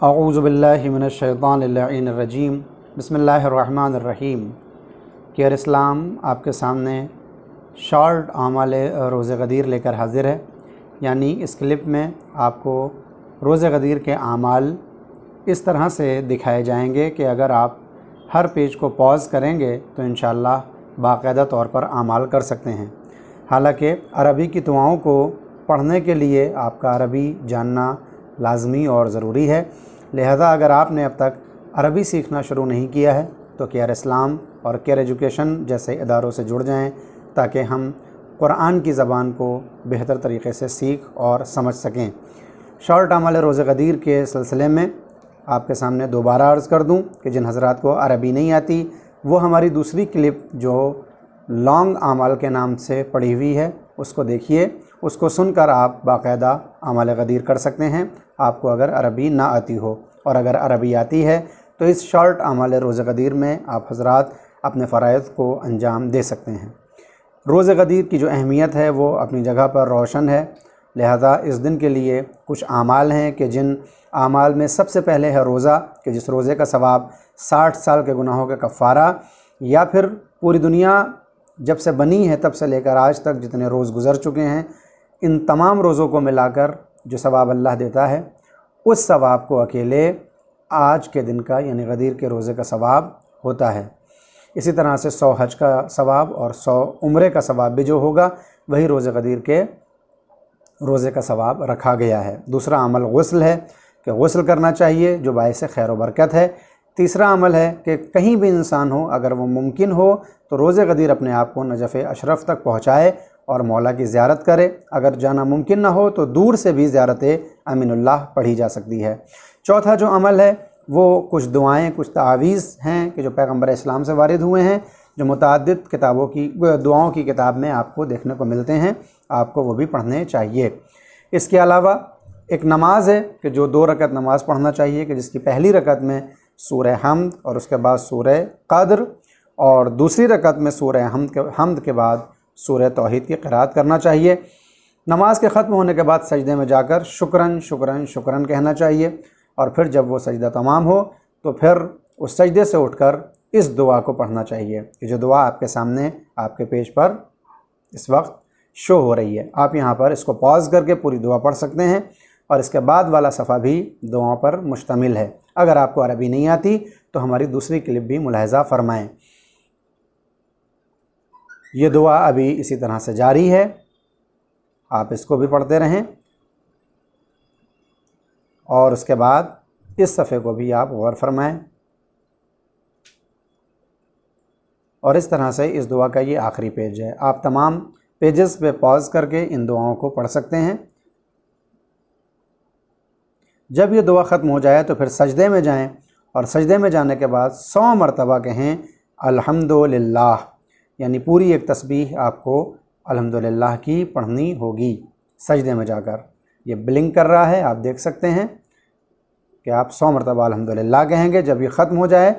अऊज़ु बिल्लाहि मिनश्शैतानिर्रजीम बिस्मिल्लाहिर्रहमानिर्रहीम। केयर इस्लाम आपके सामने शॉर्ट आमाल रोज़े गदीर लेकर हाज़िर है। यानी इस क्लिप में आपको रोज़े गदीर के आमाल इस तरह से दिखाए जाएंगे कि अगर आप हर पेज को पॉज करेंगे तो इंशाअल्लाह बाकायदा तौर पर आमाल कर सकते हैं। हालांकि अरबी की दुआओं को पढ़ने के लिए आपका अरबी जानना लाजमी और ज़रूरी है। लिहाजा अगर आपने अब तक अरबी सीखना शुरू नहीं किया है तो केयर इस्लाम और केयर एजुकेशन जैसे इदारों से जुड़ जाएं ताकि हम कुरान की ज़बान को बेहतर तरीके से सीख और समझ सकें। शॉर्ट आमाल रोज़े गदीर के सिलसिले में आपके सामने दोबारा अर्ज़ कर दूं कि जिन हज़रात को अरबी नहीं आती वो हमारी दूसरी क्लिप जो लॉन्ग आमाल के नाम से पड़ी हुई है उसको देखिए। उसको सुनकर आप बाकायदा आमाल गदीर कर सकते हैं, आपको अगर अरबी ना आती हो। और अगर अरबी आती है तो इस शॉर्ट आमाल रोज़े गदीर में आप हज़रात अपने फ़राइज़ को अंजाम दे सकते हैं। रोज़े गदीर की जो अहमियत है वो अपनी जगह पर रोशन है। लिहाजा इस दिन के लिए कुछ आमाल हैं कि जिन आमाल में सबसे पहले है रोज़ा, कि जिस रोज़े का सवाब 60 साल के गुनाहों का कफ़ारा, या फिर पूरी दुनिया जब से बनी है तब से लेकर आज तक जितने रोज़ गुज़र चुके हैं इन तमाम रोज़ों को मिलाकर जो सवाब अल्लाह देता है उस सवाब को अकेले आज के दिन का यानी गदीर के रोज़े का सवाब होता है। इसी तरह से 100 हज का सवाब और 100 उम्रे का सवाब भी जो होगा वही रोज़े गदीर के रोज़े का सवाब रखा गया है। दूसरा अमल गुस्ल है कि गुस्ल करना चाहिए जो बाइस खैर व बरकत है। तीसरा अमल है कि कहीं भी इंसान हो अगर वो मुमकिन हो तो रोज़े गदीर अपने आप को नजफ़ अशरफ तक पहुँचाए और मौला की ज़ियारत करे। अगर जाना मुमकिन ना हो तो दूर से भी ज़ियारत अमीनुल्लाह पढ़ी जा सकती है। चौथा जो अमल है वो कुछ दुआएं, कुछ तावीज़ हैं कि जो पैगम्बर इस्लाम से वारिद हुए हैं, जो मुतअद्दिद किताबों की दुआओं की किताब में आपको देखने को मिलते हैं, आपको वो भी पढ़ने चाहिए। इसके अलावा एक नमाज है कि जो 2 रकत नमाज़ पढ़ना चाहिए कि जिसकी पहली रकत में सूरह हमद और उसके बाद सूरह क़द्र और दूसरी रकत में सूरह हमद के बाद सूरह तौहीद की क़िराअत करना चाहिए। नमाज के ख़त्म होने के बाद सजदे में जाकर शुक्रन शुक्रन शुक्रन कहना चाहिए और फिर जब वो सजदा तमाम हो तो फिर उस सजदे से उठकर इस दुआ को पढ़ना चाहिए कि जो दुआ आपके सामने आपके पेज पर इस वक्त शो हो रही है। आप यहाँ पर इसको पॉज करके पूरी दुआ पढ़ सकते हैं और इसके बाद वाला सफ़ा भी दुआओं पर मुश्तमिल है। अगर आपको अरबी नहीं आती तो हमारी दूसरी क्लिप भी मुलाहिज़ा फ़रमाएँ। ये दुआ अभी इसी तरह से जारी है, आप इसको भी पढ़ते रहें और उसके बाद इस सफ़े को भी आप गौर फरमाएँ। और इस तरह से इस दुआ का ये आखिरी पेज है। आप तमाम पेजेस पे पॉज करके इन दुआओं को पढ़ सकते हैं। जब ये दुआ ख़त्म हो जाए तो फिर सजदे में जाएं और सजदे में जाने के बाद 100 मरतबा कहें अल्हम्दुलिल्लाह, यानी पूरी एक तस्बीह आपको अल्हम्दुलिल्लाह की पढ़नी होगी सजदे में जाकर। ये ब्लिंक कर रहा है, आप देख सकते हैं कि आप 100 मरतबा अल्हम्दुलिल्लाह कहेंगे। जब ये ख़त्म हो जाए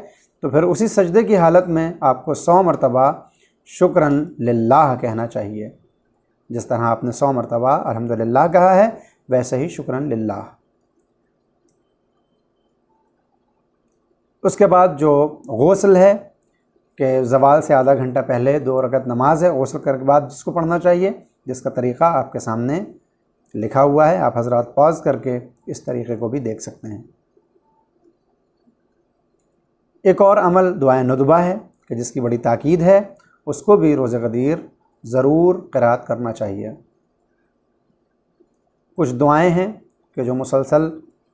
तो फिर उसी सजदे की हालत में आपको 100 मरतबा शुक्रन लिल्लाह कहना चाहिए। जिस तरह आपने 100 मरतबा अल्हम्दुलिल्लाह कहा है वैसे ही शुक्रन लिल्लाह। उसके बाद जो गुस्ल है कि ज़वाल से आधा घंटा पहले 2 रकत नमाज है, गुस्ल करने के बाद जिसको पढ़ना चाहिए, जिसका तरीक़ा आपके सामने लिखा हुआ है। आप हज़रात पॉज करके इस तरीक़े को भी देख सकते हैं। एक और अमल दुआए नुदबा है कि जिसकी बड़ी ताकीद है, उसको भी रोज़े गदीर ज़रूर क़िराअत करना चाहिए। कुछ दुआएं हैं कि जो मुसलसल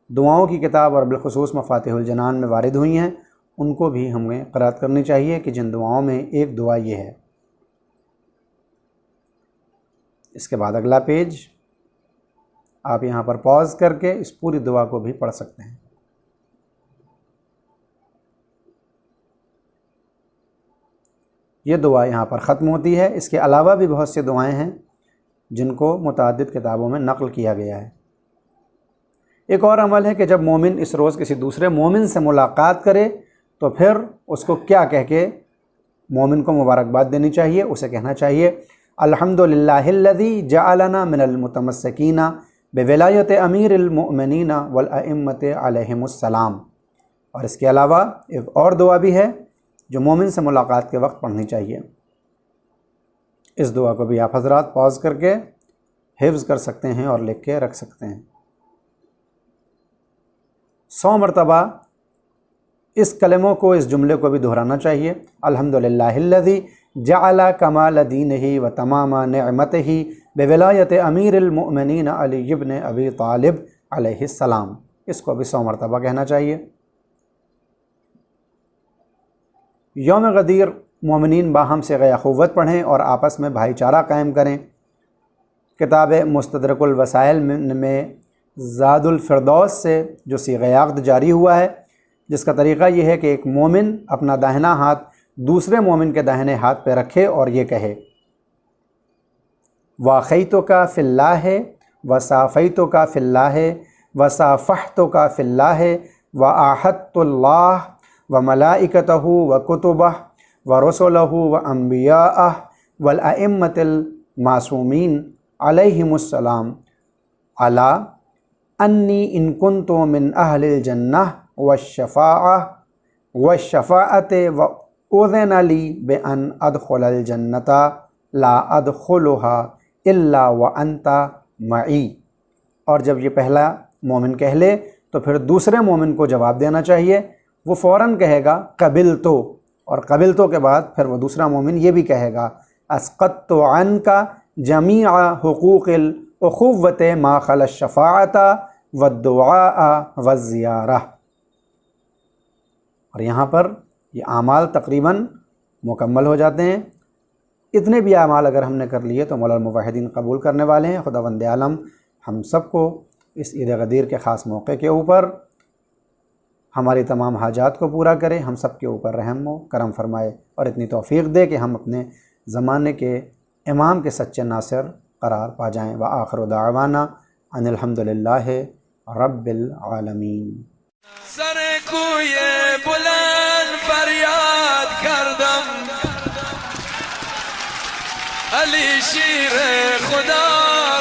दुआओं की किताब और बिलखुसूस मफ़ातिहुल जनान में वारिद हुई हैं, उनको भी हमें क़िराअत करनी चाहिए कि जिन दुआओं में एक दुआ ये है। इसके बाद अगला पेज आप यहाँ पर पॉज करके इस पूरी दुआ को भी पढ़ सकते हैं। ये दुआ यहाँ पर ख़त्म होती है। इसके अलावा भी बहुत सी दुआएं हैं जिनको मुतअद्दिद किताबों में नक़ल किया गया है। एक और अमल है कि जब मोमिन इस रोज़ किसी दूसरे मोमिन से मुलाकात करे तो फिर उसको क्या कह के मोमिन को मुबारकबाद देनी चाहिए। उसे कहना चाहिए अल्हम्दुलिल्लाहिल्लज़ी जअलना मिनल मुतमस्सिकीना बिविलायत अमीरिल मुअमिनीना वल अइम्मति अलैहिमुस्सलाम। और इसके अलावा एक और दुआ भी है जो मोमिन से मुलाकात के वक्त पढ़नी चाहिए। इस दुआ को भी आप हज़रात पॉज करके हिफ्ज़ कर सकते हैं और लिख के रख सकते हैं। 100 मरतबा इस कलमों को, इस जुमले को भी दोहराना चाहिए। अल्हम्दुलिल्लाहिल्लज़ी जअला कमाल दीनिही व तमामा निअमतिही बिविलायत अमीरिल मुअमिनीन अली इब्न अबी तालिब अलैहिस्सलाम। इसको भी 100 मरतबा कहना चाहिए। यौम गदीर मोमिनीन बाहम से गया ख़ुव्वत पढ़ें और आपस में भाईचारा कायम करें। किताब मुस्तदरकुल वसाइल में ज़ादुल फ़िरदौस से जो सीग़े-ए-अक़्द जारी हुआ है, जिसका तरीक़ा यह है कि एक मोमिन अपना दाहिना हाथ दूसरे मोमिन के दाहिने हाथ पे रखे और ये कहे वाक़ईतुका फ़िल्लाह वसाफ़ईतुका फ़िल्लाह वसाफ़हतुका फ़िल्लाह व आहदतुल्लाह व मलाइकतहु व कुतुबह व रसुलहु व अंबियाअह वल अइम्मतिल मासूमीन अलैहिमुस्सलाम अला अन्नी इन कुन्तु मिन अहलिल जन्नह वश्शफ़ाअते व उज़िन ली बिअन अदख़ुलल जन्नता ला अदख़ुलुहा इल्ला व अंता मई। और जब ये पहला मोमिन कह ले तो फिर दूसरे मोमिन को जवाब देना चाहिए। वो फ़ौरन कहेगा कबिल तो, और कबिल तो के बाद फिर वो दूसरा मोमिन ये भी कहेगा अस्क़त्तु अन्का जमीअ हुक़ूक़िल उख़ुव्वत मा खला शफ़ाअता वद्दुआ वज़्ज़ियारा। और यहाँ पर ये आमाल तकरीबन मुकम्मल हो जाते हैं। इतने भी आमाल अगर हमने कर लिए तो मौला मुवाहिदीन कबूल करने वाले हैं। खुदावंद आलम हम सबको इस ईद गदीर के ख़ास मौके के ऊपर हमारी तमाम हाजात को पूरा करे, हम सब के ऊपर रहम व करम फरमाए और इतनी तौफ़ीक़ दे कि हम अपने ज़माने के इमाम के सच्चे नासिर करार पा जाएँ। व आखिर दावाना अनिल हम्दुलिल्लाहि रब्बिल आलमीन। सर कोये बुलंद फरियाद करदम अली शीर खुदा